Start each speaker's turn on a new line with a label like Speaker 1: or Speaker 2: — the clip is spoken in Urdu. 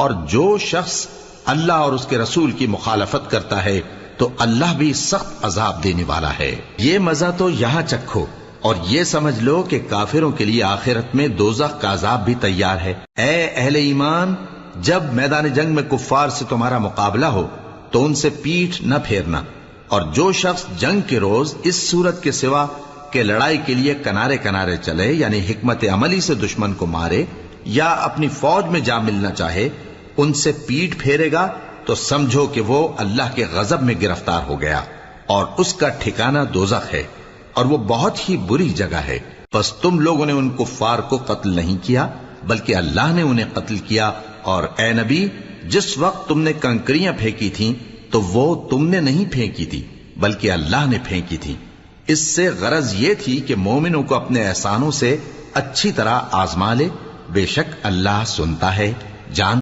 Speaker 1: اور جو شخص اللہ اور اس کے رسول کی مخالفت کرتا ہے تو اللہ بھی سخت عذاب دینے والا ہے۔ یہ مزہ تو یہاں چکھو اور یہ سمجھ لو کہ کافروں کے لیے آخرت میں دوزخ کا عذاب بھی تیار ہے۔ اے اہل ایمان، جب میدان جنگ میں کفار سے تمہارا مقابلہ ہو تو ان سے پیٹھ نہ پھیرنا، اور جو شخص جنگ کے روز اس صورت کے سوا کہ لڑائی کے لیے کنارے کنارے چلے، یعنی حکمت عملی سے دشمن کو مارے یا اپنی فوج میں جا ملنا چاہے، ان سے پیٹھ پھیرے گا تو سمجھو کہ وہ اللہ کے غضب میں گرفتار ہو گیا، اور اس کا ٹھکانہ دوزخ ہے، اور وہ بہت ہی بری جگہ ہے۔ پس تم لوگوں نے ان کفار کو قتل نہیں کیا بلکہ اللہ نے انہیں قتل کیا، اور اے نبی، جس وقت تم نے کنکریاں پھینکی تھیں تو وہ تم نے نہیں پھینکی تھی بلکہ اللہ نے پھینکی تھی۔ اس سے غرض یہ تھی کہ مومنوں کو اپنے احسانوں سے اچھی طرح آزما لے، بے شک اللہ سنتا ہے، جان